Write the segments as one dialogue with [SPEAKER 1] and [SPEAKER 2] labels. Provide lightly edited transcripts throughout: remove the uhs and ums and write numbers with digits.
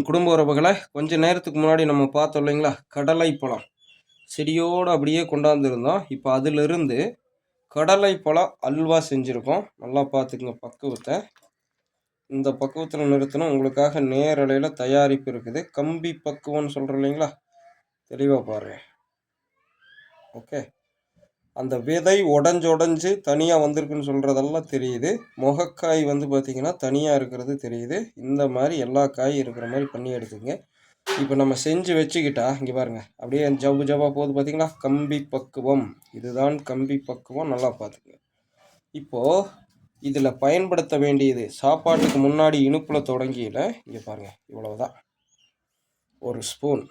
[SPEAKER 1] குடும்ப உறவுகளை கொஞ்ச நேரத்துக்கு முன்னாடி நம்ம பார்த்தோம் இல்லைங்களா, கடலை பழம் செடியோடு அப்படியே கொண்டாந்துருந்தோம். இப்போ அதிலிருந்து கடலை பழம் அல்வா செஞ்சுருக்கோம். நல்லா பார்த்துக்குங்க பக்குவத்தை. இந்த பக்குவத்தில் நிறுத்தணும். உங்களுக்காக நேரலையில் தயாரிப்பு இருக்குது. கம்பி பக்குவம்னு சொல்கிறோம் இல்லைங்களா, தெளிவாக பாருங்க. ஓகே, அந்த விதை உடஞ்சு தனியாக வந்திருக்குன்னு சொல்கிறதெல்லாம் தெரியுது. முகக்காய் வந்து பார்த்திங்கன்னா தனியாக இருக்கிறது தெரியுது. இந்த மாதிரி எல்லா காயும் இருக்கிற மாதிரி பண்ணி எடுத்துங்க. இப்போ நம்ம செஞ்சு வச்சுக்கிட்டா இங்கே பாருங்கள், அப்படியே ஜவ்வு ஜவ்வாக போகுது பார்த்தீங்களா, கம்பி பக்குவம். இதுதான் கம்பி பக்குவம். நல்லா பார்த்துங்க. இப்போது இதில் பயன்படுத்த வேண்டியது, சாப்பாட்டுக்கு முன்னாடி இனிப்பில் தொடங்கியில் இங்கே பாருங்கள், இவ்வளவுதான். ஒரு ஸ்பூன்.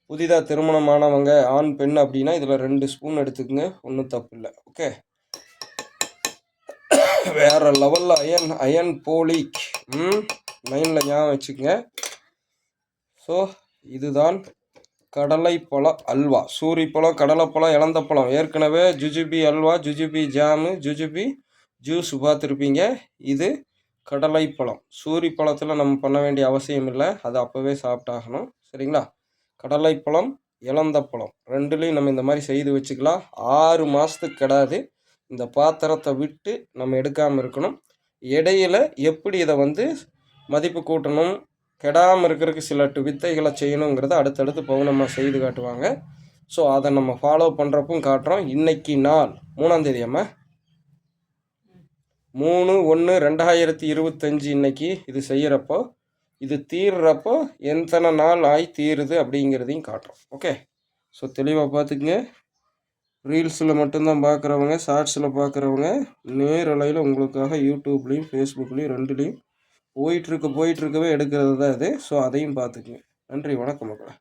[SPEAKER 1] புதிதாக திருமணமானவங்க ஆண் பெண் அப்படின்னா இதில் 2 ஸ்பூன் எடுத்துக்கங்க, ஒன்றும் தப்பு இல்லை. ஓகே, வேறு லெவலில் அயன் போலிக் மைண்டில் ஞாபகம் வச்சுக்கோங்க. ஸோ இதுதான் கடலைப்பழ அல்வா. சூரிப்பழம், கடலைப்பழம், இலந்தப்பழம் ஏற்கனவே ஜுஜுபி அல்வா, ஜுஜுபி ஜாமு, ஜுஜுபி ஜூஸ் பார்த்துருப்பீங்க. இது கடலைப்பழம். சூரிப்பழத்தில் நம்ம பண்ண வேண்டிய அவசியம் இல்லை, அது அப்போவே சாப்பிட்டாகணும். சரிங்களா? கடலைப்பழம், இலந்தப்பழம் ரெண்டுலேயும் நம்ம இந்த மாதிரி செய்து வச்சுக்கலாம். 6 மாதத்துக்கு கிடாது. இந்த பாத்திரத்தை விட்டு நம்ம எடுக்காமல் இருக்கணும். இடையில எப்படி இதை வந்து மதிப்பு கூட்டணும், கெடாமல் இருக்கிறதுக்கு சில வித்தைகளை செய்யணுங்கிறத அடுத்தடுத்து பௌர்ணமா செய்து காட்டுவாங்க. ஸோ அதை நம்ம ஃபாலோ பண்ணுறப்பும் காட்டுறோம். இன்றைக்கி நாள் 3ஆம் தேதி அம்மா, 3/1/2025 இன்னைக்கு இது செய்கிறப்போ, இது தீர்றப்போ எத்தனை நாள் ஆகி தீருது அப்படிங்கிறதையும் காட்டுறோம். ஓகே, ஸோ தெளிவாக பார்த்துக்குங்க. ரீல்ஸில் மட்டும்தான் பார்க்குறவங்க, ஷார்ட்ஸில் பார்க்குறவங்க நேரலையில் உங்களுக்காக யூடியூப்லேயும் ஃபேஸ்புக்லேயும் ரெண்டுலேயும் போயிட்டுருக்கவே எடுக்கிறது தான் இது. ஸோ அதையும் பார்த்துக்குங்க. நன்றி, வணக்கம் மக்களே.